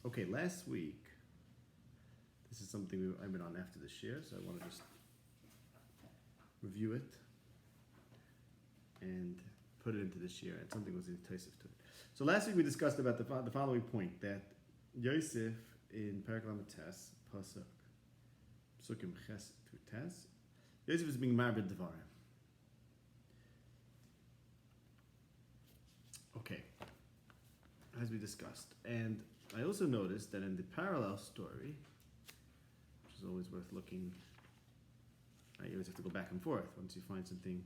Okay, last week, this is something I've been on after this year, so I want to just review it and put it into this year, and something was enticing to it. So last week we discussed about the following point, that Yosef in Paragraph Tes, Pasuk, Psukim Ches through Tes, Yosef is being married Devarim. Okay, as we discussed. And I also noticed that in the parallel story, which is always worth looking, you always have to go back and forth. Once you find something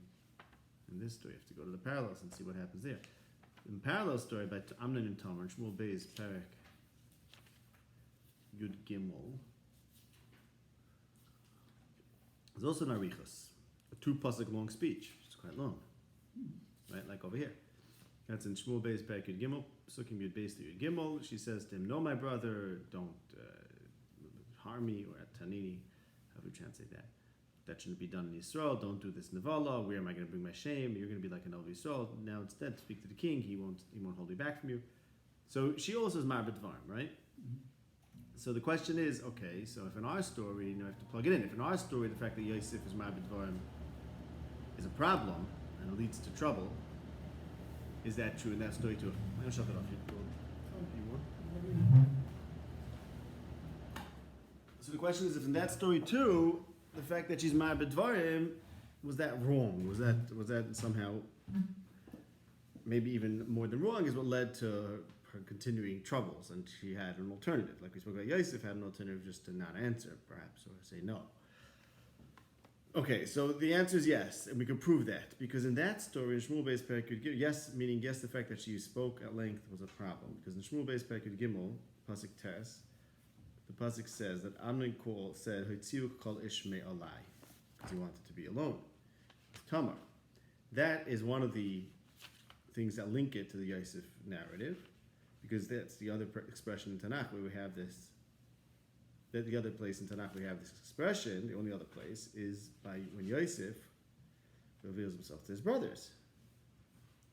in this story, you have to go to the parallels and see what happens there. In the parallel story by Amnon and Tamar, Shmuel Bey's Perek Yud Gimel, there's also an arichos, a 2-pasuk long speech, which is quite long, right? Like over here. That's in Shmuel Bey's Perek Yud Gimel, Psukim Yud Beis to Yud Gimel. She says to him, "No, my brother, don't harm me," or at Tanini, how do we translate that? That shouldn't be done in Yisrael. Don't do this Nevala. Where am I going to bring my shame? You're going to be like an Elvi Yisrael. Now instead, speak to the king. He won't hold you back from you. So she also is Marbet Dvarim, right? Mm-hmm. So the question is, okay, so if in our story, I have to plug it in. If in our story, the fact that Yosef is Marbet Dvarim is a problem and it leads to trouble, is that true in that story too? I'm going to shut that off. So the question is, if in that story too, the fact that she's Marbet Dvarim, was that wrong? Was that somehow, maybe even more than wrong, is what led to her continuing troubles, and she had an alternative. Like we spoke about, Yosef had an alternative just to not answer, perhaps, or say no. Okay, so the answer is yes, and we can prove that, because in that story, in Shmuel Bey's Perek Yud Gimel, yes, meaning yes, the fact that she spoke at length was a problem, because in Shmuel Bey's Perek Yud Gimel, Pasuk Tes, the Pasuk says that Amnon said, "Hoitziu kol ishmei alai," because he wanted to be alone. Tamar. That is one of the things that link it to the Yosef narrative, because that's the other expression in Tanakh where we have this. That the other place in Tanakh we have this expression. The only other place is by when Yosef reveals himself to his brothers.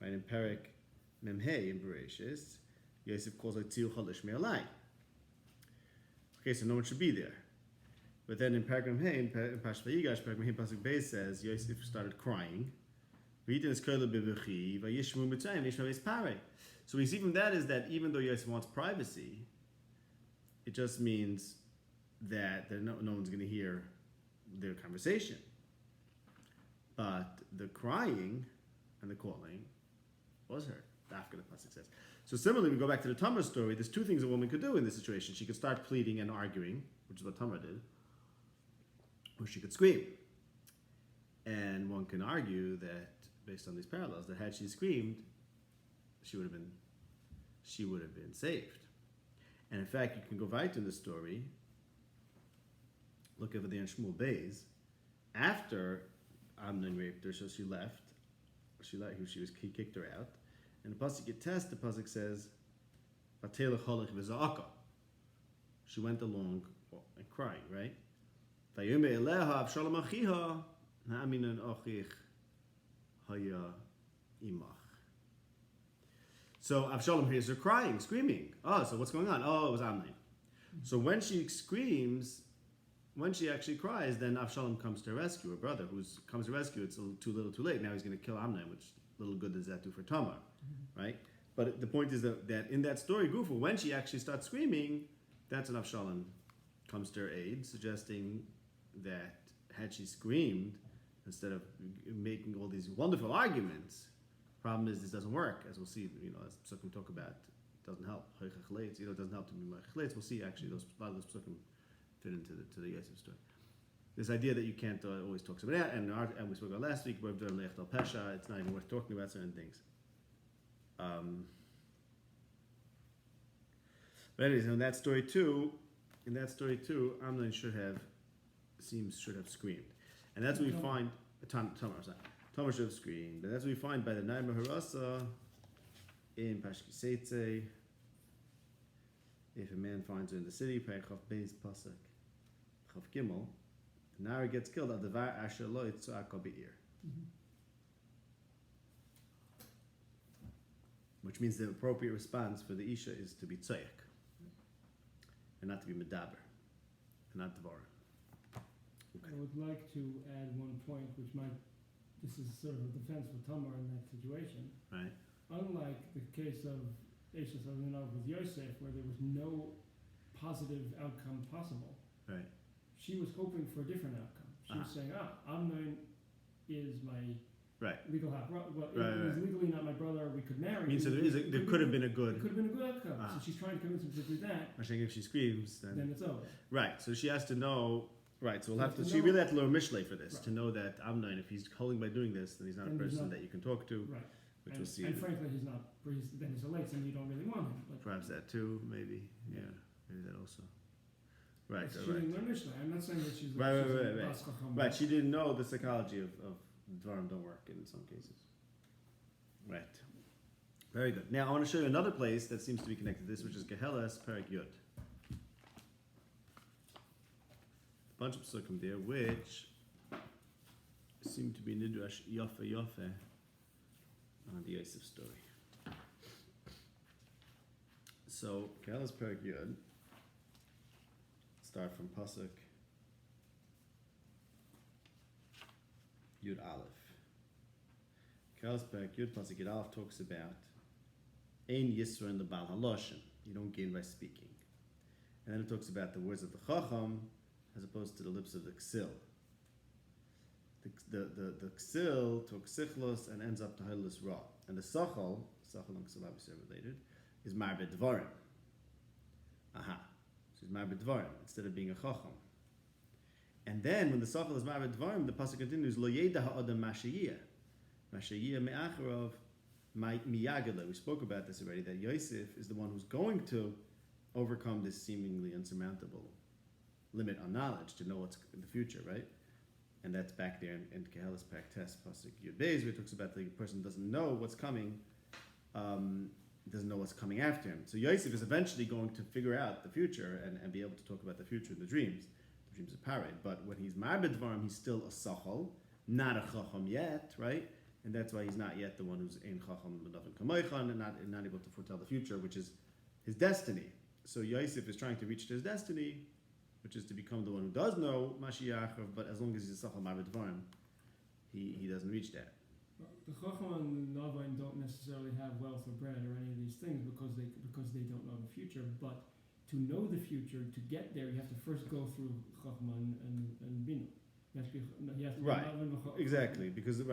Right in Perek Memhei in Bereshis, Yosef calls Hoitziu kol ishmei alai. Okay, so no one should be there. But then in Paragraph Hey, in Pash Vayigash, Paragraph Hey, Pasuk Beis says, Yosef started crying. So we see from that is that even though Yosef wants privacy, it just means that no one's going to hear their conversation. But the crying and the calling was heard. After the Pasuk says. So similarly, we go back to the Tamar story. There's two things a woman could do in this situation. She could start pleading and arguing, which is what Tamar did, or she could scream. And one can argue that, based on these parallels, that had she screamed, she would have been saved. And in fact, you can go right in the story. Look over there in Shmuel Beis. After Amnon raped her, so she left. He kicked her out. And the Pasuk Test, the Pasuk says, she went along and crying, right? So Avshalom hears her crying, screaming. Oh, so what's going on? Oh, it was Amnon. So when she screams, when she actually cries, then Avshalom comes to rescue her brother, comes to rescue. It's too little, too late. Now he's going to kill Amnon, which little good does that do for Tamar, right? But the point is that in that story, Gufa, when she actually starts screaming, that's when Avshalom comes to her aid, suggesting that had she screamed, instead of making all these wonderful arguments, problem is this doesn't work, as we'll see, as Psukim talk about, it doesn't help. It doesn't help to be Mechletz. We'll see actually a lot of those Psukim fit into the Yosef story. This idea that you can't always talk about that, and we spoke about last week, it's not even worth talking about certain things. But anyways, in that story too, Amnon should have screamed, and that's what we find. Tamar should have screamed, and that's what we find by the Naima Harasa in Pashkiseitze. If a man finds her in the city, Perechov Beis Pasuk Chav Gimel. Nara gets killed at the Var Asher Lo Yitzuak Be'ir. Which means the appropriate response for the Isha is to be tzayak. and not to be medaber, and not devar. I would like to add one point, this is sort of a defense for Tamar in that situation. Right. Unlike the case of Eishes with Yosef, where there was no positive outcome possible, Right. she was hoping for a different outcome. She was saying, Amnon is my legal half. Well, it was legally not my brother. We could marry. Means there could have been a good. It could have been a good outcome. So she's trying to convince him to do that. I think if she screams, then it's over. Right. So she has to know. Right. So we'll have to. She really had to learn Mishlei for this to know that Amnon, if he's holding by doing this, then he's not a person that you can talk to. Right. Which we'll see. And frankly, he's not. Then he's a late, and you don't really want him. But perhaps that too. Maybe. Yeah. Maybe that also. Right. She didn't learn Mishlei. I'm not saying that she's right. She didn't know the psychology of Dvarim don't work in some cases. Right. Very good. Now I want to show you another place that seems to be connected to this, which is Gehelas Perek Yud. A bunch of psukim there, which seem to be Nidrash Yofe on the Yosef story. So Gehelas Perek Yud. Start from pasuk Yud Aleph. Gehelas Perek Yud pasuk Yud Aleph talks about Ein Yisra in the Bal Haloshen. You don't gain by speaking. And then it talks about the words of the Chacham as opposed to the lips of the Ksil. The Ksil took Sichlos and ends up to Hilus Ra. And the Sachal and Ksil obviously are related, is Marbe Dvarim. Aha. She's Marbe Dvarim instead of being a Chacham. And then when the Sachal is Marbe Dvarim, the pasuk continues, Lo Yeda Ha'adam Mashayiyah. Mashayiyah Me'acharov Miyagala. We spoke about this already, that Yosef is the one who's going to overcome this seemingly insurmountable limit on knowledge to know what's in the future, right? And that's back there in Gehelas Perek Tes, pasuk Yud Beis, where it talks about the person doesn't know what's coming, doesn't know what's coming after him. So Yosef is eventually going to figure out the future and be able to talk about the future in the dreams. The dreams of Parad. But when he's Marbed Dvarim, he's still a Sachal, not a Chacham yet, right? And that's why he's not yet the one who's in Chacham B'Nafin Kamoichan and not able to foretell the future, which is his destiny. So Yosef is trying to reach to his destiny, which is to become the one who does know Mashiach, but as long as he's a Sachal Marbed Dvarim, he doesn't reach that. The Chacham and Navain don't necessarily have wealth or bread or any of these things because they don't know the future. But to know the future, to get there, you have to first go through Chacham and Bina. Right. Exactly. Because the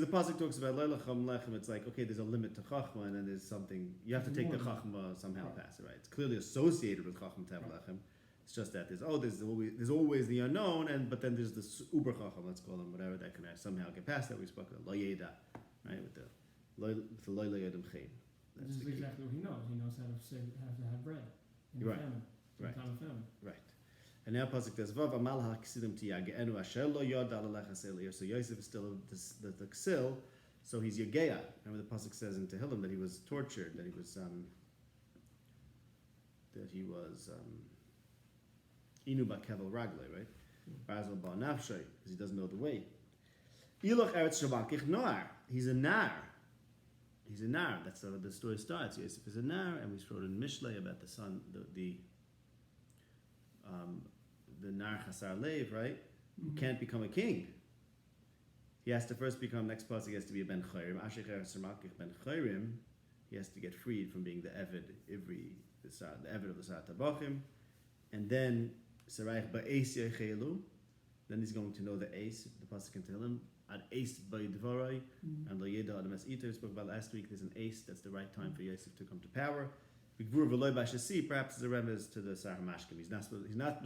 pasuk talks about Leilacham Lechem. It's like, okay, there's a limit to Chachma, and then there's something you have to take the Chachma somehow past it. Right. It's clearly associated with Chacham to have Lechem. It's just that there's always the unknown, but then there's this Uber Chacham, let's call them, whatever, that can somehow get past that. We spoke about Lo Yeda, right, with the Lo Yodim Chen. This is exactly what he knows. He knows how to have bread in famine, in time of famine. Right. And now pasuk says Vav Amal HaKsidim Tiyageenu Asher Lo Yoda Alecha Selir. So Yosef is still the Ksil, so he's Yagea. Remember the pasuk says in Tehillim that he was tortured, that he was Inu Bakevel Ragle, right? Basil Ba Nafshay, because he doesn't know the way. Iloch Eretz Shabakich Noar. He's a Nar. He's a Nar. That's how the story starts. Yosef is a Nar, and we wrote in Mishlei about the son, the Nar Chasar Lev, right? Who can't become a king. He has to first become, next pasuk, he has to be a Ben Chayrim. Asher Sermakich Ben Chayrim. He has to get freed from being the Eved Ivri, the Eved of the Sar Tabachim. And then Saraich Ba'es Yechelu. Then he's going to know the Ace, the pasuk can tell him. Ad Ace by Dvarai and Lo Yeda Adam Es Iter. We spoke about last week. There's an Ace. That's the right time for Yosef to come to power. Perhaps is a remez to the Sar Mashkim. He's not supposed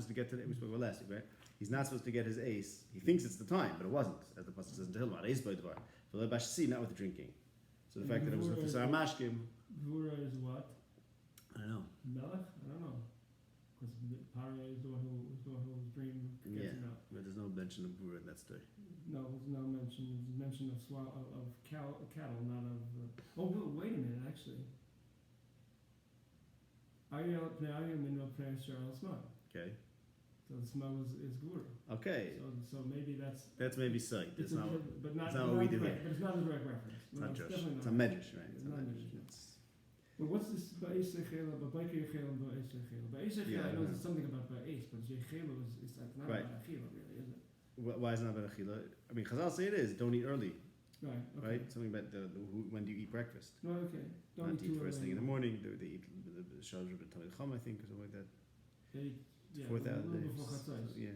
to get to it. We spoke about last week, right? He's not supposed to get his ace. He thinks it's the time, but it wasn't, as the pasuk says in Tehillim. Ace by Dvar. V'lo b'shasi, not with the drinking. So the fact that it was with the Sar Mashkim. Gvura is what? I don't know. Melech? I don't know. Because Parya is the one whose dream gets him out. But there's no mention of Gvura in that story. No, there's no mention. There's mention of cattle, not of. Oh, wait a minute, actually. Okay. So the smell is Gvura. Okay. So maybe that's maybe sight. It's not what we do here. But it's not a direct reference. It's not Josh. It's a medrash, right? It's not medrash. But what's this ba'es echela, ba'bayke echela, and ba'es echela? Ba'es echela, Yeah, I know yeah. there's something about ba'es, but echela is like not Right. about echela, really, is it? Why is it not about achila? I mean, Chazal say it is. Don't eat early, Right. Okay. right? Something about when do you eat breakfast? No, okay. Don't Not eat eat too first early. thing in the morning. They eat the Shalosh B'Talei I think, or something like that. They, yeah, 4,000 a little days. before Chatzos. Yeah.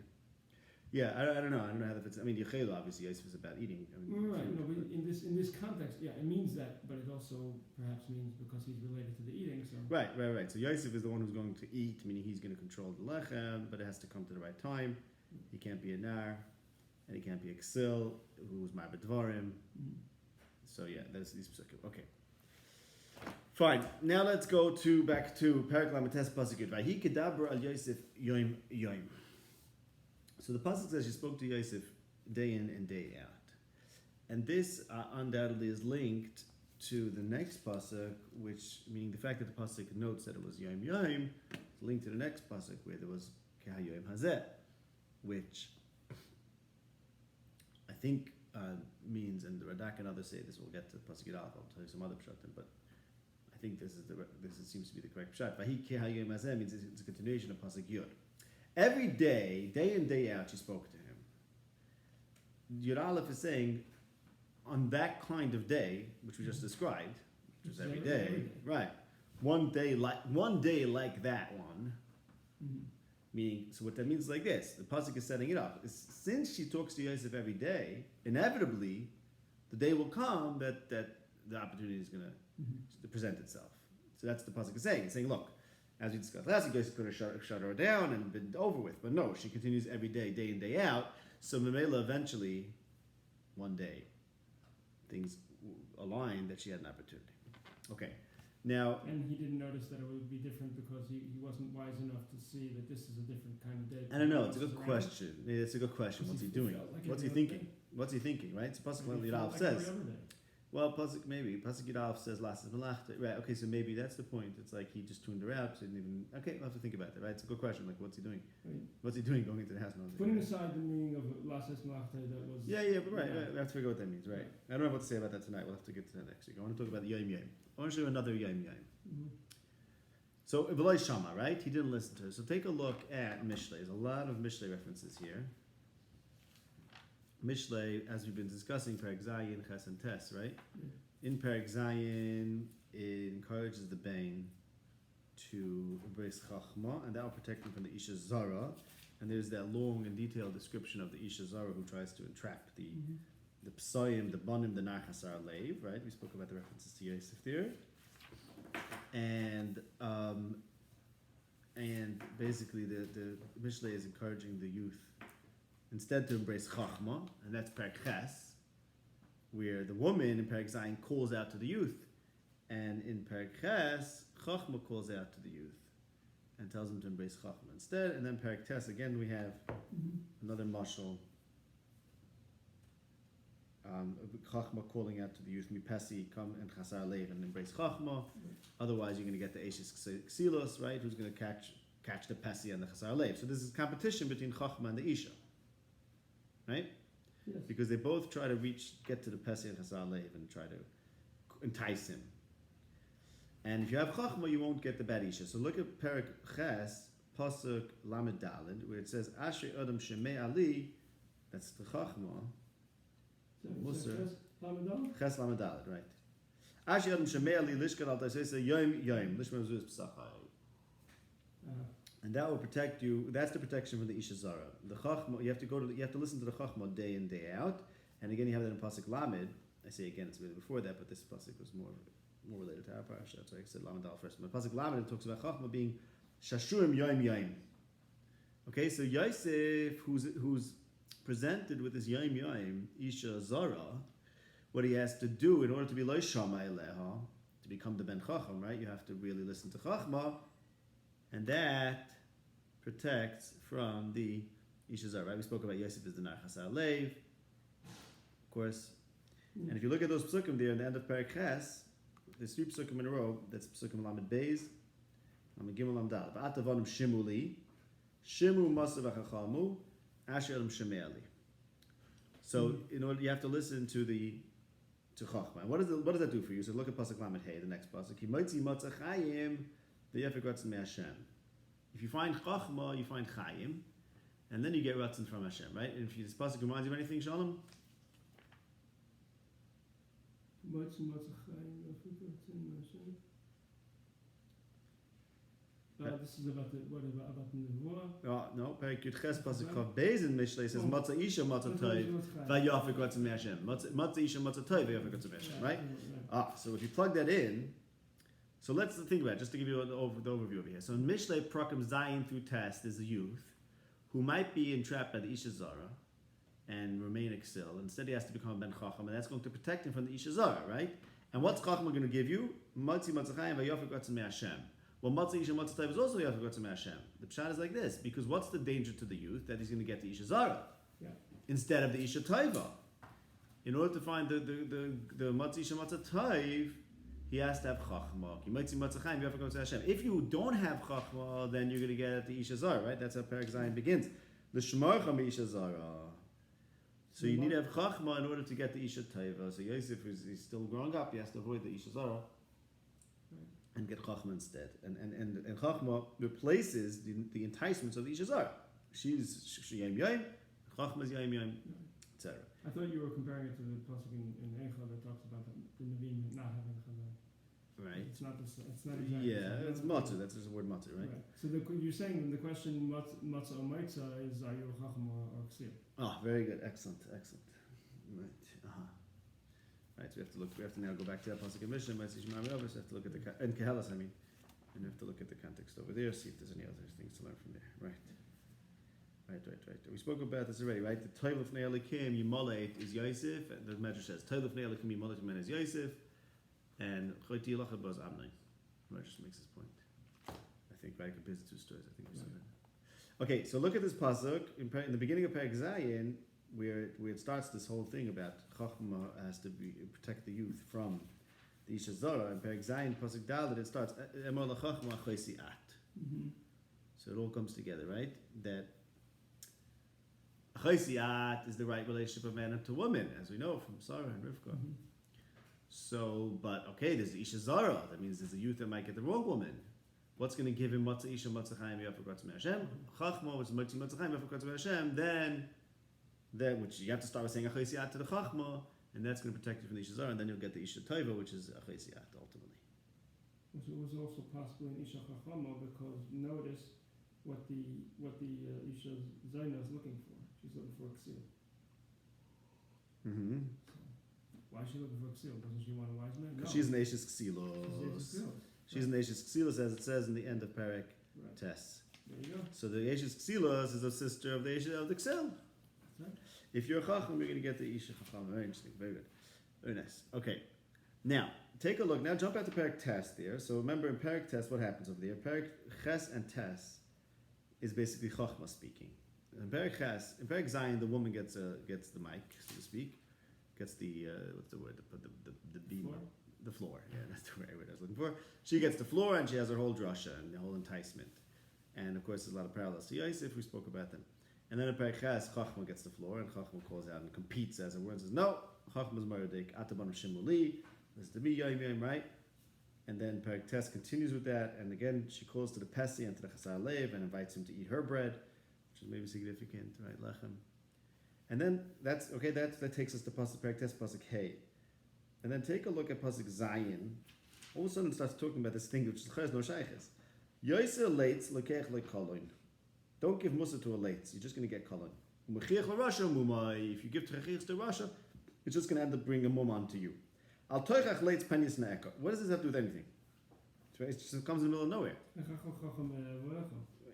Yeah, I don't know. I don't know how that fits. I mean, Yechela, obviously, Yosef is about eating. I mean, Right, no, but in this context, yeah, it means that, but it also perhaps means because he's related to the eating, so. Right. So Yosef is the one who's going to eat, meaning he's going to control the lechem, but it has to come to the right time. He can't be a nar, and he can't be a ksil, who's my bedvarim. So yeah, that's these psukim. Okay. Fine. Now let's go back to Perek Lamates Pasuk Yud. Vahi kedaber al Yosef yom yom. So the pasuk says she spoke to Yosef day in and day out, and this undoubtedly is linked to the next pasuk, which meaning the fact that the pasuk notes that it was yom yom, is linked to the next pasuk where there was kehayom hazeh, which I think means, and the Radak and others say this. We'll get to pasuk Yud Aleph. I'll tell you some other pshatim, but I think this seems to be the correct pshat. Vahi kehayom hazeh means it's a continuation of pasuk Yud. Every day in, day out, she spoke to him. Yud Aleph is saying, on that kind of day, which we just described, which was every day, right? One day like that one, meaning. So what that means is like this: the pasuk is setting it up. Since she talks to Yosef every day, inevitably, the day will come that the opportunity is going to present itself. So that's the pasuk is saying. It's saying, look. As we discussed last week, Yosef could have shut her down and been over with. But no, she continues every day, day in, day out. So Mamela eventually, one day, things aligned that she had an opportunity. Okay. Now... And he didn't notice that it would be different because he wasn't wise enough to see that this is a different kind of day. I don't know. It's a good question. It's a good question. What's he doing? What's he thinking? What's he thinking, right? So possibly Yud Aleph says... Well, Pasuk Yud Aleph says Lasses Malachta. Right, okay, so maybe that's the point. It's like he just tuned her out, so he didn't even... Okay, we'll have to think about that, right? It's a good question, like what's he doing? Right. What's he doing going into the house? Putting aside the meaning of Lasses Malachta that was... Yeah, but right, we have to figure out what that means, right? I don't know what to say about that tonight. We'll have to get to that next week. I want to talk about the Yom Yom. I want to show you another Yom Yom. So, V'loi Shama, right? He didn't listen to her. So take a look at Mishlei. There's a lot of Mishlei references here. Mishlei, as we've been discussing, Perek Zayin, Ches and Tes, right? In Perek Zayin, it encourages the Bain to embrace Chachma, and that will protect him from the Isha Zara. And there's that long and detailed description of the Isha Zara who tries to entrap the Psoyim, the Bonim, the Nachasar Leiv, right? We spoke about the references to Yosef there. And basically the Mishlei is encouraging the youth instead to embrace Chachma, and that's Perek Ches, where the woman in Perek Zayin calls out to the youth, and in Perek Ches, Chachma calls out to the youth and tells them to embrace Chachma instead. And then Perek Tes, again we have another mashal, Chachma calling out to the youth, Mipesi, come and Chasar Leiv and embrace Chachma. Otherwise you're going to get the Eishis Ksilos, right, who's going to catch the Pesi and the Chasar Leiv. So this is competition between Chachma and the Isha, right? Yes. Because they both try to get to the Pesi and Chasar Leiv and try to entice him. And if you have Chachma, you won't get the bad Isha. So look at Perek Ches, Pasuk Lamed Daled, where it says, Asher Adam Shemei Ali, that's the Chachma, Musar. Ches Lamed Daled, right. Asher Adam Shemei Ali, Lishkan Al Taisesa, Yom, Lishman Zuz Psachai. And that will protect you. That's the protection from the Isha Zara. The Chachma, you have to listen to the Chachma day in, day out. And again, you have that in Pasuk Lamed. I say again, it's really before that, but this Pasuk was more related to our parasha. That's why I said Lamed Al first. But Pasuk Lamed talks about Chachma being Shashurim Yom. Okay, so Yosef, who's presented with this Yom, Isha Zara, what he has to do in order to be Lo Shama Eleha, to become the Ben Chacham, right? You have to really listen to Chachma, and that protects from the Isha Zara, right? We spoke about Yosef as the Nar Chasar Leiv, of course. And if you look at those psukim there in the end of Perek Ches, there's 3 psukim in a row. That's psukim Lamed Beis, Lamed Gimel, Lamed Daled. V'atavonim Shimuli, Shimu Masav to Chachma. And what does that do for you? So look at Pasuk Lamed Hey, the next Pasuk. Ki moitzi matzah chayim v'yefek ratzon me'Hashem. If you find Chachma, you find Chayim, and then you get ratzon from Hashem, right? And if this Pasuk reminds you of anything, Shalom? This is about the Nevuah. No, Perek Yud Ches Pasuk Chav Beis in Mishlei says Matzah Isha Matzah Toiv Vayafik Ratzon Me'Hashem. Matzah Isha Matzah Toiv Vayafik Ratzon Me'Hashem, right? So if you plug that in, so let's think about it, just to give you the overview over here. So in Mishlei Prakim Zayin through Test is a youth who might be entrapped by the Isha Zara and remain exil. Instead he has to become Ben Chacham, and that's going to protect him from the Isha Zara, right? And what's Chacham going to give you? Matzah Matzah Chayim Vayafik Ratzon Me'Hashem. Well, Matzah Isha Matzah Toiv is also Yafik Ratzon Me'Hashem. The pshat is like this, because what's the danger to the youth? That he's going to get the Isha Zara instead of the Isha Toiva. In order to find the Matzah Isha Matzah Toiv, he has to have Chachma. If you don't have Chachma, then you're going to get the Isha Zara, right? That's how Perek Zayin begins. The Shmarcha Isha Zara. So you need to have Chachma in order to get the Isha Toiva. So Yosef is still growing up, he has to avoid the Isha Zara and get Chachma instead. And Chachma replaces the enticements of the Isha Zara. She's Yom Yom, Chachma is Yom Yom, etc. I thought you were comparing it to the pasuk in Eicha that talks about the Nevi'im not having Chazal. Right. It's not exactly. Yeah, it's matzah. That's just the word matzah, right? So you're saying the question matzah or matzah is are you a chacham or ksir? Oh, very good, excellent. Right. Right. So we have to now go back to that pasuk in Mishnah. We have to look at the and Kehelas, and we have to look at the context over there. See if there's any other things to learn from there. Right. We spoke about this already, right? The Toiv of Ne'elikim Yimaleit is Yosef, and the Medrash says Toiv of Ne'elikim Yimaleit is Yosef, and Choyti Lachad Baz Amnai. The Medrash makes this point. I think, right? Compares the two stories. I think we said that. Okay, so look at this pasuk in the beginning of Perek Zayin, where it starts this whole thing about Chachma has to protect the youth from the Isha Zara. In Perek Zayin pasuk Daled, it starts Emor LaChachma Choisi At. So it all comes together, right? That Chaysiat is the right relationship of man to woman, as we know from Sarah and Rivka. So, but okay, there's the Isha Zara. That means there's a youth that might get the wrong woman. What's going to give him Matzah Isha Matzah Chaim Yafik Ratzon Me'Hashem? Chachma, which is Matzah Chaim Yafik Ratzon Me'Hashem. Then which you have to start with saying Chaysiat to the Chachma, and that's going to protect you from the Isha Zara, and then you'll get the Isha Taiva, which is Chaysiat ultimately. Which was also possible in Isha Chachama, because notice what the Isha Zaina is looking for. She's looking for a ksil. So why is she looking for a ksil? Doesn't she want a wise man? No. She's an Eishes Ksilos. She's an Eishes Ksilos, as it says in the end of Perek Tes. There you go. So the Eishes Ksilos is a sister of the Eishes of the Ksil. That's right. If you're a Chacham, you're going to get the Isha Chacham. Very interesting. Very good. Very nice. Okay. Now, take a look. Now jump out to Perek Tes there. So remember in Perek Tes, what happens over there? Perek Ches and Tes is basically Chachma speaking. In Perek Zayin, the woman gets the mic, so to speak, gets the what's the word? The beam, the floor. Yeah, that's the right word I was looking for. She gets the floor, and she has her whole drasha and the whole enticement. And of course, there's a lot of parallels to Yosef. We spoke about them. And then in Perek Ches, Chachma gets the floor, and Chachma calls out and competes as a word and says, "No, Chachma's maradik ataban shimuli. This is to be Yom Yom, right?" And then Perek Tes continues with that, and again she calls to the Pesi and to the Chasar Lev and invites him to eat her bread, which is maybe significant, right? Lechem. And then that takes us to Pasuk Perek Tes, Pasuk Hey. And then take a look at Pasuk Zayin. All of a sudden it starts talking about this thing which is Ches no Shayches. Yoser leitz lekech lekoloin. Don't give Musa to a leitz, you're just going to get kolon. If you give Trechichs to Russia, it's just going to end up bringing a mum onto you. Al toichach leitz penis ne'eka. What does this have to do with anything? It just comes in the middle of nowhere.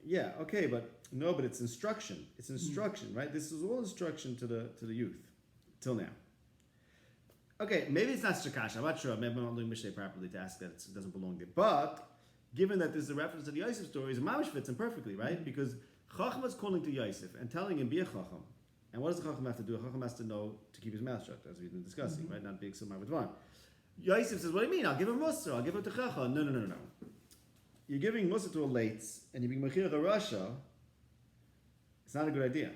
Yeah, okay, but it's instruction. It's instruction, right? This is all instruction to the youth, till now. Okay, maybe it's not Shakash. I'm not sure. Maybe I'm not doing Mishnah properly to ask that it doesn't belong there. But given that this is a reference to the Yosef stories, Mamish fits in perfectly, right? Because Chacham is calling to Yosef and telling him, be a Chacham. And what does the Chacham have to do? A Chacham has to know to keep his mouth shut, as we've been discussing, right? Not being Silmar B'dvar. Yosef says, what do you mean? I'll give him Musa. I'll give him to Chacham. No. You're giving Musa to a Leitz, and you're being Mechir a Rasha. It's not a good idea.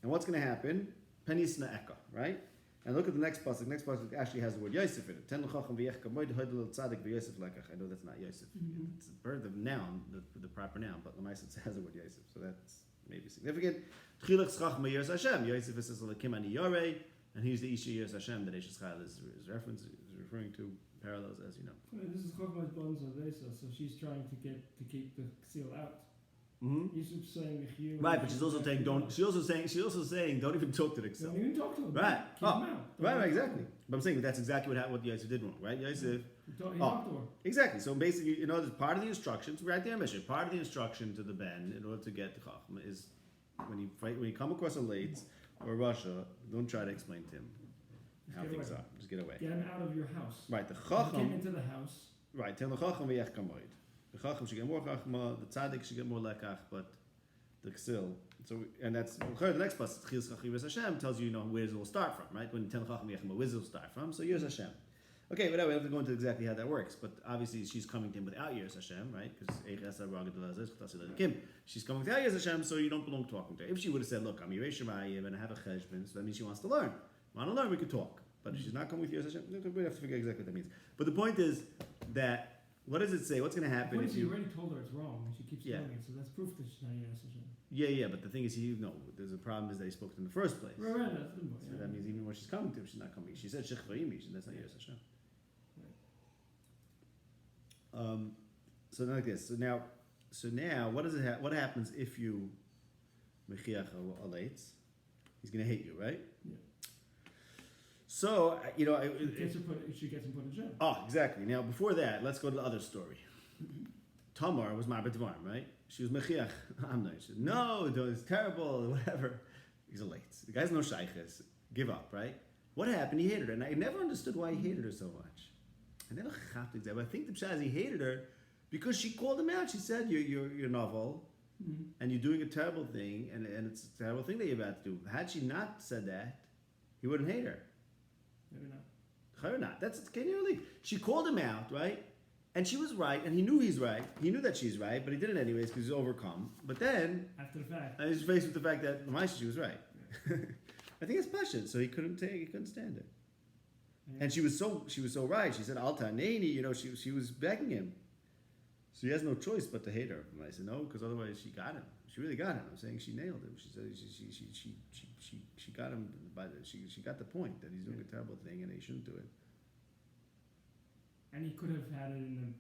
And what's going to happen? Penis Na'eka, right? And look at the next pasuk. Next pasuk actually has the word Yosef in it. Ten l'chacham v'yech kamoid hodel tzadik v'Yosef lekach. I know that's not Yosef. It's a bird of noun, the proper noun, but Lamaisa it has the word Yosef, so that's maybe significant. Tchilach schachma yiras Hashem. Yosef is lakim ani yorei, and he's the isha yiras Hashem that Eish Chayil is referring to. Parallels, as you know. This is Chokma's bones of Vesa, so she's trying to keep the seal out. Yusuf's saying right, but she's also saying don't. She's also saying don't even talk to the seal. Don't even talk to him. Right. Keep him out. Right, exactly. But I'm saying that's exactly what Yosef did wrong, right? Yosef. He talked to her. Exactly. So basically, you know, part of the instructions, right there, Masha. Part of the instruction to the ben in order to get the chachma is when you come across a late or Russia, don't try to explain to him how things are. Just get away. Get him out of your house. Right. The chacham came into the house. Right. Tell the chacham v'yech kamoid. The chacham should get more chachma. The tzaddik should get more lekach, but the ksil. So and that's the next pasuk. Chil schachim Hashem tells you, where it will start from, right? When tell the chacham v'yech kamoid, where it will start from. So Yiras Hashem. Okay, but we have to go into exactly how that works. But obviously, she's coming to him without Yiras Hashem, right? Because she's coming without Yiras Hashem, so you don't belong talking to her. If she would have said, "Look, I'm Yirei Shemayim and I have a cheshbon," so that means she wants to learn. Want to learn? We could talk. But if she's not coming with Yiras Hashem, we have to figure out exactly what that means. But the point is that what does it say? What's going to happen if you already told her it's wrong and she keeps doing it? So that's proof that she's not Yiras Hashem. Yeah. But the thing is, there's a problem is that he spoke to in the first place. Right. That's the point. So that means even when she's coming to him, she's not coming. She said Shech Vayimish, and that's not Yiras Hashem. So like this. So now, what does it what happens if you mechiach a late? He's going to hate you, right? Yeah. So she gets him put in jail. Oh, exactly. Now, before that, let's go to the other story. Tamar was Ma'abed Dvarim, right? She was mechiach. She said, no, it's terrible, whatever. He's a late. The guy's no shayches. Give up, right? What happened? He hated her, and I never understood why he hated her so much. I never chapped exactly. I think the pshat is he hated her because she called him out. She said, "You're novel, and you're doing a terrible thing, and it's a terrible thing that you're about to do." Had she not said that, he wouldn't hate her. Maybe not. That's can you really? She called him out, right? And she was right, and he knew he's right. He knew that she's right, but he did it anyways because he's overcome. But then, after the fact, he's faced with the fact that Maaша, she was right. Yeah. I think it's passion, so he couldn't stand it. And she was so right. She said, "Alta Neini," she was begging him. So he has no choice but to hate her. And I said, no, because otherwise she got him. She really got him. I'm saying she nailed him. She said she got him she got the point that he's doing a terrible thing and he shouldn't do it. And he could have had it in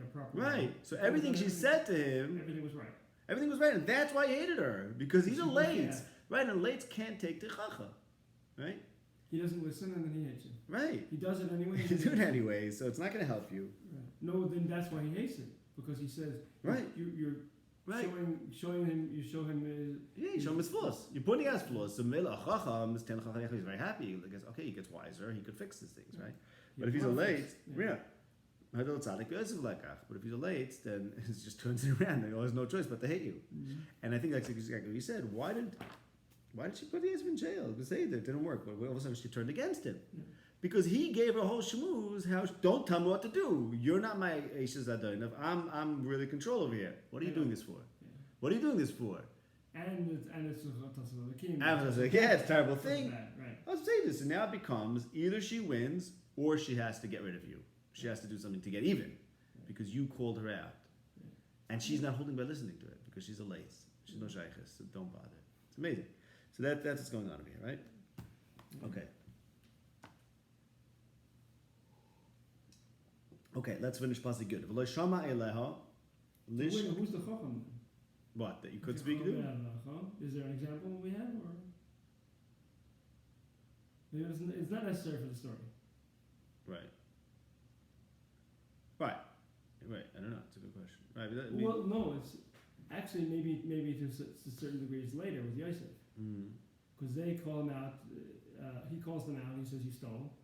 a proper way. Right. So everything she said to him, everything was right. Everything was right, and that's why he hated her because he's a late, right? And lates can't take the chacha, right? He doesn't listen, and then he hates you. Right. He does it anyway. He do it anyway, so it's not going to help you. Right. No, then that's why he hates it because he says, right, you're right. showing him. You show him. You show him his flaws. You're pointing out his flaws. So Mela Chacham, he's very happy. Okay, he gets wiser. He could fix these things, right? But if he's a late, But if he's a late, then it just turns it around. He has no choice but to hate you. Mm-hmm. And I think that's exactly what you said. Why did she put his in jail? Because it didn't work. But all of a sudden she turned against him. Yeah. Because he gave her a whole shmooze. Don't tell me what to do. You're not my Eishes Adonai. I'm really control over here. What are you doing this for? Yeah. What are you doing this for? And it's it's a terrible thing. Right. I'll say this. And now it becomes either she wins or she has to get rid of you. She has to do something to get even because you called her out. And she's not holding by listening to it because she's a lace. She's no shaykhis, so don't bother. It's amazing. So that's what's going on over here, right? Okay. Okay, let's finish pasuk good. Who's the chacham? What, that you could speak to? Is there an example we have? Or it's not necessary for the story. Right. Right. I don't know. It's a good question. Right. Well, no. It's actually maybe to a certain degree it's later with Yosef, because they call him out. He calls them out. He says you stole.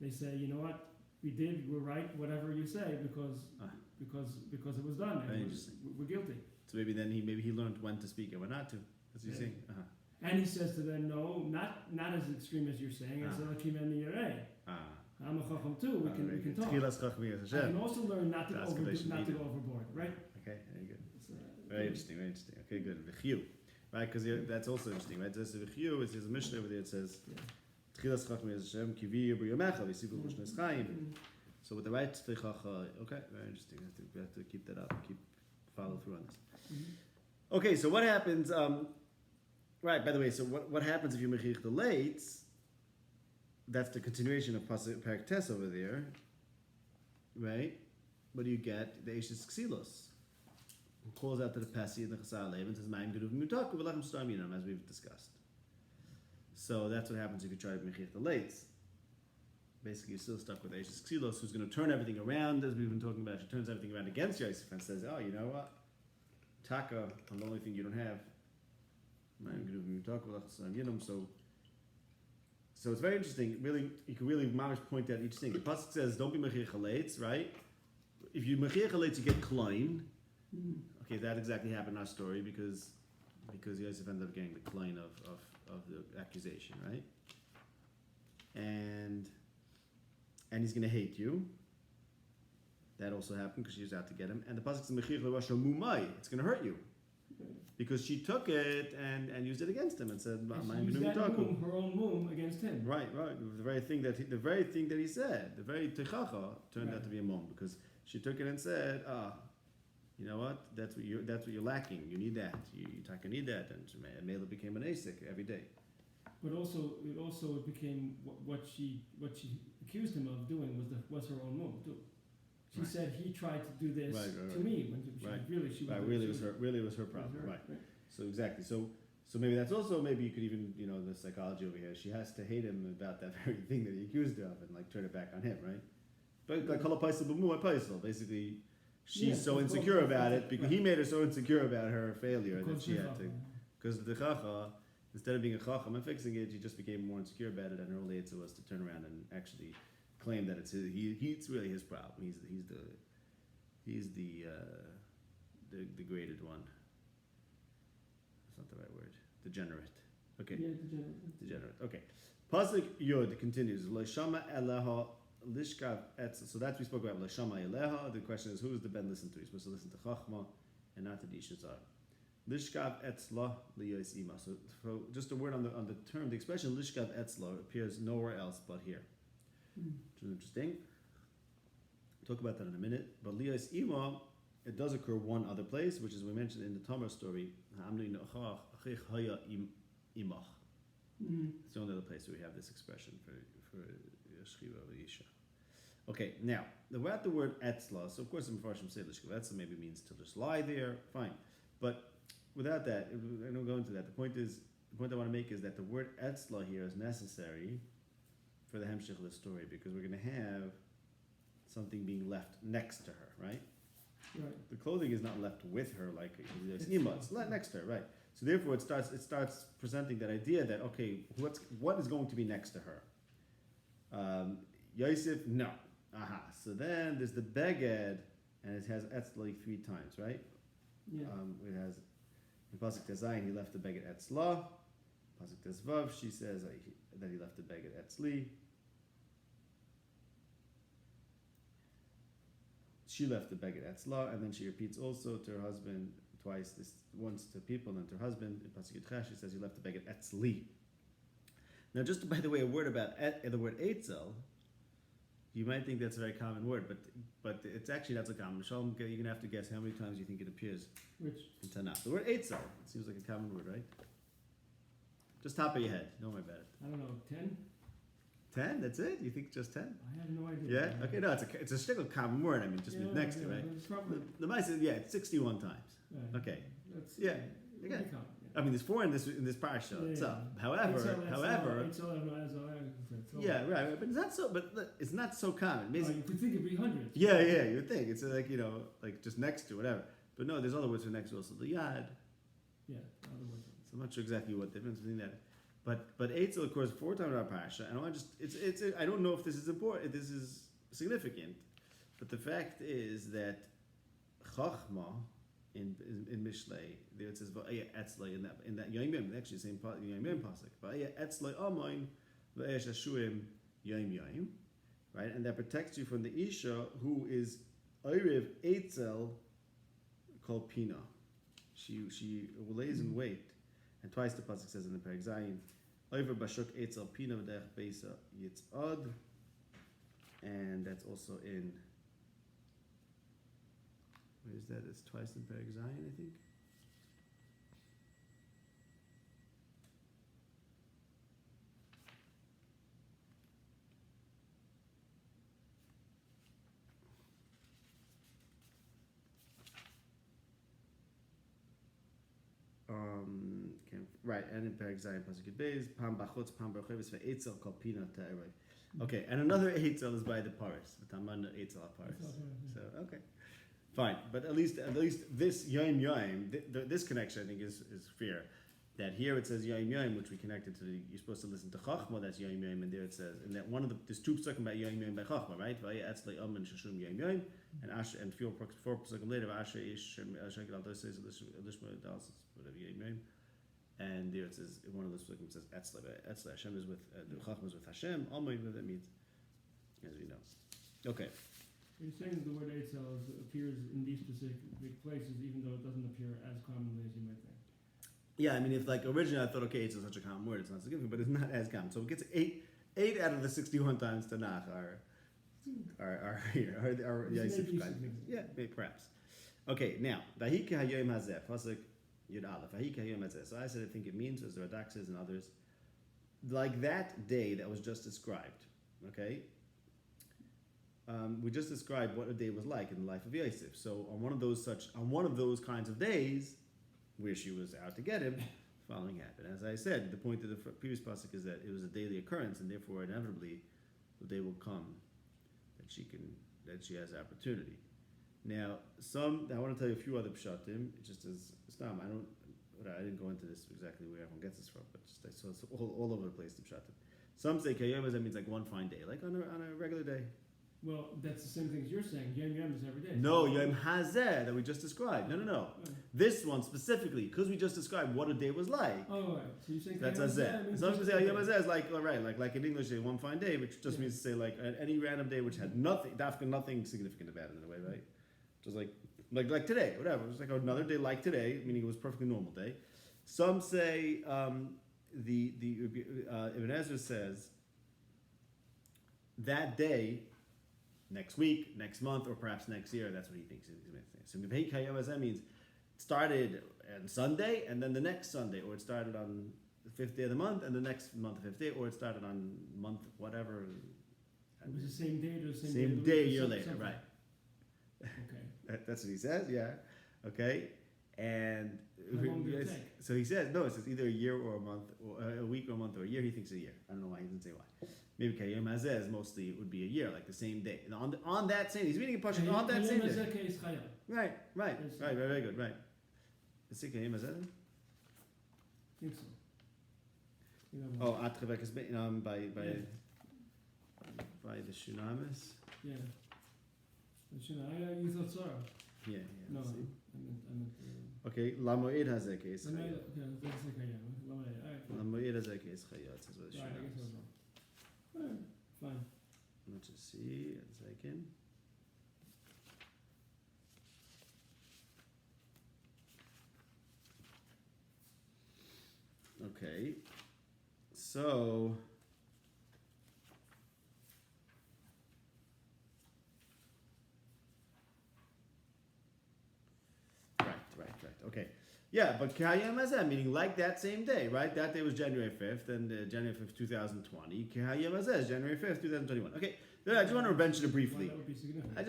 They say, you know what? We're right. Whatever you say, because it was done. We're guilty. So maybe he learned when to speak and when not to. That's what you're saying. Uh-huh. And he says to them, no, not as extreme as you're saying. It's Elakim and Yirei. I'm a chacham too. We can talk. I can also learn not to go overboard, right? Okay, very good. Very interesting. Okay, good. V'chiu, right? Because that's also interesting, right? There's a v'chiu. It's a Mishnah over there. It says, Tchilas Chachma is Hashem, Kivi Yibur Yomecha, V'Sivu L'Shnes Chaim. So with the right Tchichacha, okay, very interesting. We have to keep that up, follow through on this. Okay, so what happens, right, by the way, so what happens if you Mechich the late? That's the continuation of Parak Tes over there, right? What do you get? The Eishes Ksilos, who calls out to the Pesi and the Chasar Lev and says, Ma'im Geduv Mutaku V'Lachem Stam Yinam, as we've discussed. So that's what happens if you try to Mechich the late. Basically, you're still stuck with Eishes Ksilos, who's going to turn everything around, as we've been talking about. She turns everything around against Yosef and says, oh, you know what? Taka, I'm the only thing you don't have. Ma'im Geduv Mutaku V'Lachem Stam Yinam. So it's very interesting. Really, you can really mamish point out each thing. The pasuk says, "Don't be mechir chaleitz," right? If you mechir chaleitz, you get klein. Okay, that exactly happened in our story because Yosef ended up getting the klein of the accusation, right? And he's going to hate you. That also happened because she was out to get him. And the pasuk says, "Mechir l'rasha mumai." It's going to hurt you. Because she took it and used it against him and said, her own mum against him. Right. The very thing that he said, the very techacha turned out to be a mum because she took it and said, you know what? That's what you're lacking. You need that. You need that, and Mela became an asik every day. But it became what she accused him of doing was her own mum too. She said he tried to do this to me when really was her problem. Right. So exactly. So maybe that's also you could even the psychology over here. She has to hate him about that very thing that he accused her of and turn it back on him, right? But like kol paisel b'mu paisel. Basically, she's so insecure about it because he made her so insecure about her failure that she had to. Because the chacha, instead of being a chacham and fixing it, she just became more insecure about it, and her only answer was to turn around and actually claim that it's it's really his problem. He's the degraded one. That's not the right word. Degenerate. Okay. Yeah, degenerate. Okay. Pasuk Yod continues. L'shama eleha lishkav etz. So that we spoke about. L'shama eleha. The question is, who is the ben listen to? You're supposed to listen to Chachma and not to the Ishazar. Lishkav etzla liyos ima. So just a word on the term. The expression lishkav etzla appears nowhere else but here. Which is interesting. We'll talk about that in a minute. But liyos ima, it does occur one other place, which is we mentioned in the Tamar story. It's the only other place where we have this expression for Yeshchiva or Yisha. Okay, now about the word etzla. So of course the Mepharshim say lishkav etzla maybe means to just lie there. Fine, but without that, I don't go into that. The point I want to make is that the word etzla here is necessary for the hemshich of the story because we're going to have something being left next to her, right? Right. The clothing is not left with her like it's next to her, right? So therefore, it starts presenting that idea that what is going to be next to her? Yosef, no. So then there's the beged, and it has etzla 3 times, right? Yeah. It has in pasuk tezayin he left the beged etzla. Pasuk tezvav she says that he left the beged etzli. She left the beged etzla, and then she repeats also to her husband twice. This once to people, and then to her husband. In pasuk yitchash she says, "You left the beged etzli." Now, just by the way, a word about the word etzel. You might think that's a very common word, but it's actually not so common. Shalom, you're gonna have to guess how many times you think it appears in Tanakh. The word etzel. It seems like a common word, right? Just top of your head. Don't worry about it. I don't know, 10? 10? That's it? You think just 10? I have no idea. Yeah? Okay, no, it's a still common word. I mean, just next to it, right? The mice is, it's 61 times. Right. Okay. That's, Again. I mean, there's 4 in this parsha itself. However, yeah, right. But it's not so. But it's not so common. You could think it'd be hundreds. Yeah, you would think it's like just next to whatever. But no, there's other words for next to also the yad. Yeah, other words. So I'm not sure exactly what the difference between that. But Eitzel occurs 4 times in our parsha, and I don't know if this is important. This is significant, but the fact is that Chachma in Mishlei there it says Va'aya Etzlei in that Yom Yom, actually the same Yom Yom pasuk. Va'aya Etzlei Amoin Va'esh Hashuim Yom Yom, right? And that protects you from the Isha who is Oiriv Eitzel called Pina. She lays in wait, and twice the pasuk says in the Perek Zayin Over bashuk etzel pina v'derech beisa yitzad, and that's also in. Where is that? It's twice in Perek Zayin, I think. Right, and in Perek Zayin pasuk Beis, pam bachutz pam bercheves ve'etzel kol pina ta'eroi. Okay, and another etzel is by the paris. Tamar and etzel paris. So okay, fine. But at least this yom this connection I think is fair. That here it says yom which we connected to the. You're supposed to listen to chachma. That's yom and there it says, and that one of the there's two psukim about yom by chachma, right? Va'yetzlei and shashum yom and Asher and four psukim later Asher ish shekel al says lishma dalsis whatever yom. And there it says, one of those psukim says, Etzle, Hashem is with, the Chachma is with Hashem, Almay, what that means, as we know. Okay. You're saying that the word Eitzel appears in these specific places, even though it doesn't appear as commonly as you might think. Yeah, I mean, if like originally I thought, okay, Eitzel is such a common word, it's not significant, but it's not as common. So it gets eight out of the 61 times Tanakh are here, are Yosef kind of things. Yeah, maybe, perhaps. Okay, now, Vahike Hayom Hazeh, pasuk Yud Aleph. So I said I think it means, as the Radak says and others, like that day that was just described. Okay, we just described what a day was like in the life of Yosef. So on one of those kinds of days, where she was out to get him, the following happened. As I said, the point of the previous pasuk is that it was a daily occurrence, and therefore inevitably the day will come that she has opportunity. Now, I want to tell you a few other pshatim, just as Stam. I didn't go into this exactly where everyone gets this from, but just I saw it's all over the place, the pshatim. Some say kayom that means like one fine day, like on a regular day. Well, that's the same thing as you're saying. Yom is every day. No, Yom Hazeh that we just described. No. This one specifically, because we just described what a day was like. Oh, right. So you're saying that's Hazeh. Some people say Yom Hazeh is like, like in English, say one fine day, which just means to say like any random day which had nothing significant about it in a way, right? Just like today, whatever. It was like another day like today, meaning it was a perfectly normal day. Some say Ibn Ezra says that day, next week, next month, or perhaps next year. That's what he thinks he's going to say. So Mibhei Kayom Hazeh means it started on Sunday and then the next Sunday, or it started on the fifth day of the month and the next month, the fifth day, or it started on month whatever. It was the same day to the same day a year later, right? Okay. That's what he says, yeah. Okay. And how long did it take? So he says, no, it says either a year or a month, or a week or a month or a year. He thinks a year. I don't know why he doesn't say why. Maybe Kayom Hazeh mostly it would be a year, like the same day. And on that same day, he's reading a Pasuk on that same day. Right, very good, right. Is it Kayom Hazeh? I think so. Oh, Atrevek by the Shunamis? Yeah. You thought Sarah? Yeah. No, I meant okay, Lamoed Hazeh is Chayot. Okay, that's like Lamoed Hazeh is Chayot, says what the Shunamis. I guess I was wrong. Fine. Let's just see a second. Okay, so right. Okay, yeah, but Kayom Hazeh, meaning like that same day, right? That day was January 5th, and January 5th, 2020. Kayom Hazeh is January 5th, 2021. Okay, I just want to mention it briefly. That would be significant. I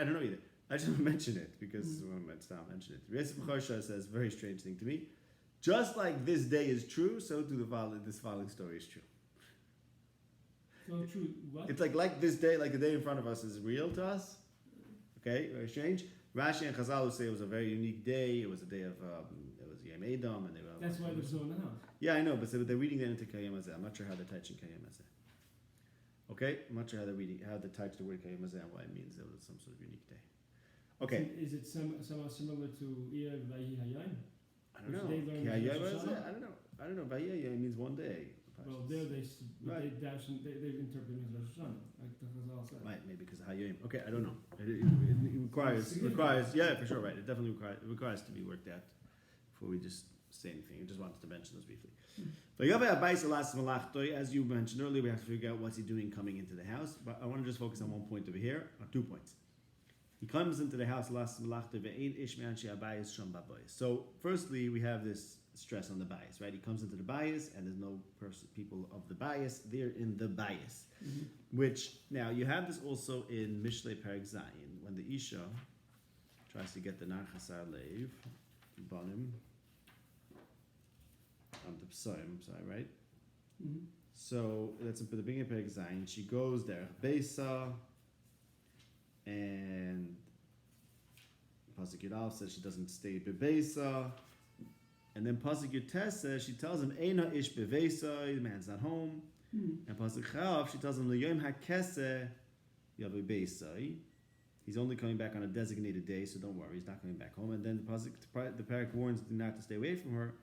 don't know either. I just want to mention it because I want to mention it. Yosef Charsha says very strange thing to me. Just like this day is true, so too this following story is true. So true. What? It's like this day, like the day in front of us is real to us. Okay, very strange. Rashi and Chazal say it was a very unique day. It was a day of it was Yom Edom, and they were. That's why there's no in the house. Yeah, I know, but so they're reading that into Kayom Hazeh. I'm not sure how they're touching Kayom Hazeh. Okay, I'm not sure how they touch the word Kayom Hazeh and why it means it was some sort of unique day. Okay. Is it somehow similar to Vayi Hayom? I don't know. I don't know. Vayeh means one day. Well, there they interpret it as Rosh Hashanah, like the Chazal said. Right, maybe because of Hayom. Okay, I don't know. It requires, yeah, for sure, right. It definitely requires to be worked out before we just say anything. I just wanted to mention this briefly. As you mentioned earlier, we have to figure out what's he doing coming into the house. But I want to just focus on one point over here, or 2 points. He comes into the house. So, firstly, we have this stress on the bias, right? He comes into the bias, and there's no people of the bias. They're in the bias. Which, now, you have this also in Mishlei Perek Zayin, when the Isha tries to get the Nachasar Leiv, Bonim, on the Psalm, right? So, that's at the beginning of Perek Zayin. She goes there, Beisa, and Pasuk Yudal says she doesn't stay Bebeisa. And then Pasuk Yutes says, she tells him, Eina ish beveisa, the man's not home. And Pasuk Chav, she tells him, L'yom hakese yavu beisai. He's only coming back on a designated day, so don't worry, he's not coming back home. And then the parak warns him not to stay away from her,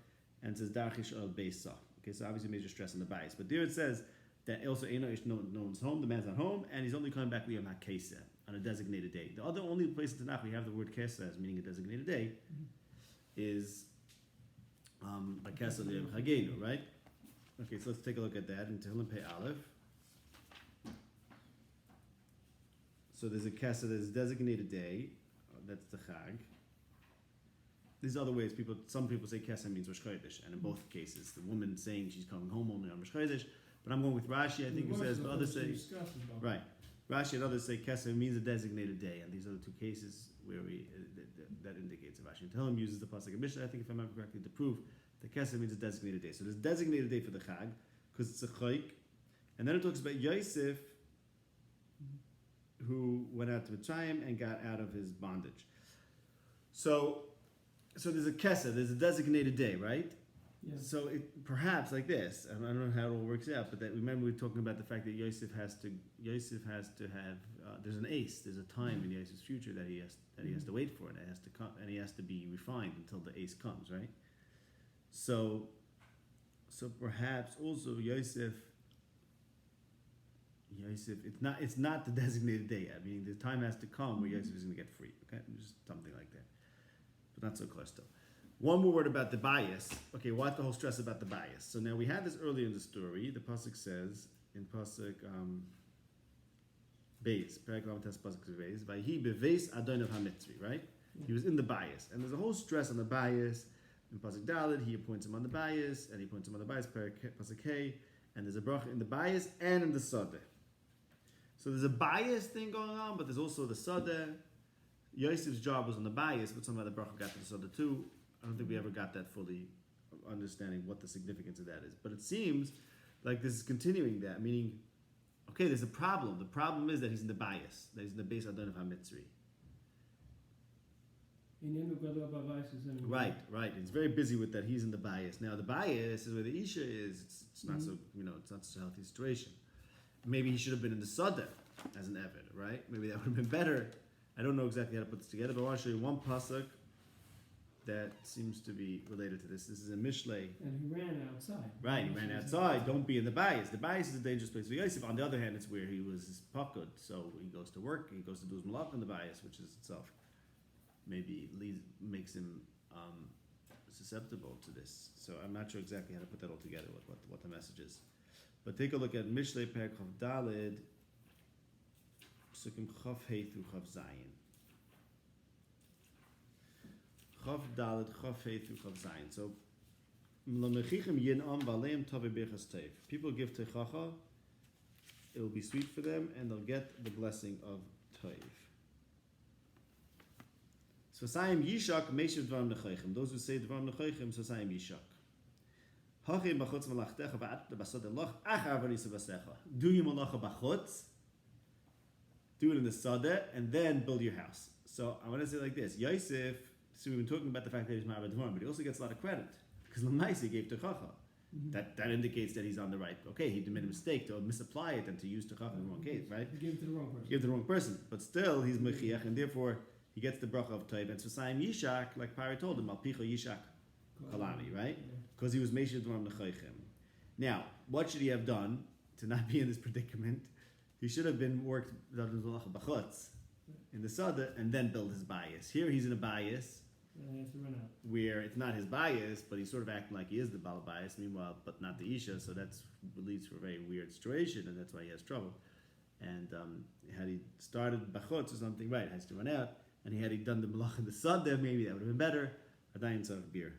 and says, Dachish al beisa. Okay, so obviously major stress on the bias. But there it says that also Eina ish, no one's home, the man's not home, and he's only coming back L'yom hakese, on a designated day. The other only place in Tanakh we have the word kesa as meaning a designated day is like Kesa L'yom Chagenu, right? Okay, so let's take a look at that in Tehillim Pei Aleph. So there's a Kesa, there's a designated day, that's the Chag. These other ways, some people say Kesa means Rosh Chodesh, and in both cases, the woman saying she's coming home only on Rosh Chodesh, but I'm going with Rashi, I think, who says, but others say, right, Rashi and others say Kesa means a designated day, and these are the two cases where that indicates it. Rashi and Tehillim uses the pasuk of Mishnah, I think if I remember correctly, to prove that Kesef means a designated day. So there's a designated day for the Chag, because it's a Chayk. And then it talks about Yosef, who went out to Mitzrayim and got out of his bondage. So there's a Kesef, there's a designated day, right? Yeah. So it perhaps like this, I don't know how it all works out, but that remember we were talking about the fact that Yosef has to have there's an ace, there's a time in Yosef's future that he has to wait for, and it has to come, and he has to be refined until the ace comes, right? So perhaps also Yosef, it's not the designated day yet. I mean, the time has to come where Yosef is going to get free. Okay, just something like that, but not so close still. One more word about the bias. Okay, what's the whole stress about the bias? So now we had this earlier in the story. The pasuk says in pasuk Beis, Paragraph Test pasuk Beis, Vayhi beveis Adon of Hamitzri, right? Yeah. He was in the bias, and there's a whole stress on the bias. In pasuk Daled, he appoints him on the bias, and he appoints him on the bias. Pasuk Hey, and there's a bracha in the bias and in the sadeh. So there's a bias thing going on, but there's also the sadeh. Yosef's job was on the bias, but somehow the bracha got to the sadeh too. I don't think we ever got that fully understanding what the significance of that is. But it seems like this is continuing that, meaning, okay, there's a problem. The problem is that he's in the bias, that he's in the base Adon of HaMitzri. Right. He's very busy with that. He's in the bias. Now, the bias is where the Isha is. It's not so, it's not such a healthy situation. Maybe he should have been in the Sadeh as an Eved, right? Maybe that would have been better. I don't know exactly how to put this together, but I want to show you one pasuk that seems to be related to this. This is in Mishlei. And he ran outside. Right, he ran outside. Don't be in the bias. The bias is a dangerous place for Yosef. On the other hand, it's where he was pakud. So he goes to work, he goes to do his malach in the bias, which is itself maybe makes him susceptible to this. So I'm not sure exactly how to put that all together, what the message is. But take a look at Mishlei Perek Chav Daled, Psukim Chav Hey through Chav Zayin. Chav Daled, Chav Hey through Chav Zayin. So, people give techacha, it will be sweet for them, and they'll get the blessing of toiv. So, Sayim Yishak, Meshiv Dvarim Nechoichem. Those who say Dvarim Nechoichem, so Sayim Yishak. Hachim b'chutz malachtecha va'at b'sod eloch achar v'nisa b'secha. Do your malacha b'chutz, do it in the sadeh, and then build your house. So, I want to say it like this. Yosef, so we've been talking about the fact that he's married Dvarim, but he also gets a lot of credit. Because L'maisi gave techacha. That indicates that he's on the right. Okay, he made a mistake to misapply it and to use techacha in the wrong case, right? He gave it to the wrong person. He gave it to the wrong person. But still, he's mechiach, and therefore, he gets the bracha of toiv. And so Sayim Yishak, like Pari told him, Al Picho Yishak Kalani, right? Because he was Meshiv Dvarim Nechoichem. Now, what should he have done to not be in this predicament? He should have been worked in the Sadeh and then build his bias. Here he's in a bias. He has to run out. where it's not his bias, but he's sort of acting like he is the bal bias, meanwhile, but not the isha, so that's leads to a very weird situation, and that's why he has trouble. And had he started bachutz or something, right, has to run out, and had he done the malach in the sadeh, maybe that would have been better. Adayin tzarich beer.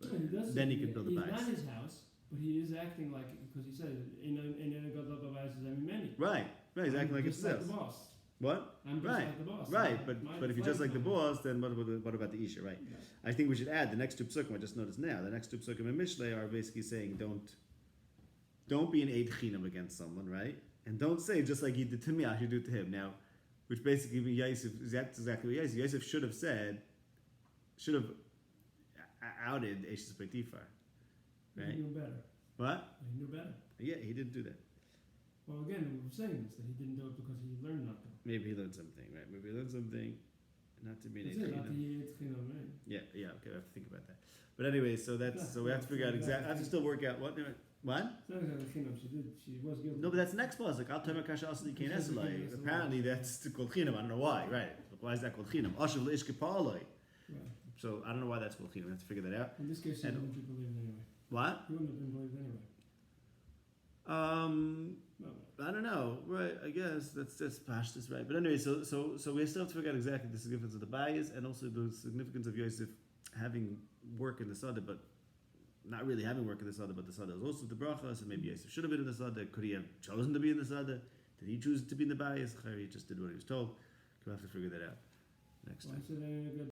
Then he could build a bias. It's not his house, but he is acting like, because he said, in a god love bias is many. Right, he's acting like it's just like this. the boss. What? I'm just Right, like the boss. right, So but if you're just like the boss. boss, then what about the isha, right? Yeah. I think we should add the next two psukim. I just noticed now the next two psukim in Mishlei are basically saying don't be an eid chinam against someone, right? And don't say just like you did to me, I should do to him. Now, which basically means Yosef. That's exactly what Yosef should have said. Should have outed Eishes Beitifar, right? He knew better. What? He knew better. Yeah, he didn't do that. Well, again, we were saying this, that he didn't do it because he learned not to. Maybe he learned something, right? Maybe he learned something. Not to be an That's eid it, not chinam. the Chinam, right? Yeah. Okay, I have to think about that. But anyway, so we have to figure out exactly. I have to still work out what. What? It's not exactly Chinam, she was guilty. No, but that's the next clause. Like, I'll tell you, Kasha also can't apparently, that's the called chinam. I don't know why. Right? Why is that called chinam? Ashav leishke paloi. Right. So I don't know why that's called chinam. We have to figure that out. In this case, he And- wouldn't be believed anyway. What? He wouldn't have been believed anyway. No. I don't know. Right? I guess that's pashtus, right? But anyway, so we still have to figure out exactly the significance of the bias and also the significance of Yosef having work in the Sada, but not really having work in the Sada, but the Sada was also the bracha, so maybe Yosef should have been in the Sada. Could he have chosen to be in the Sada? Did he choose to be in the bias? He just did what he was told. We'll have to figure that out next Why time. is it any good?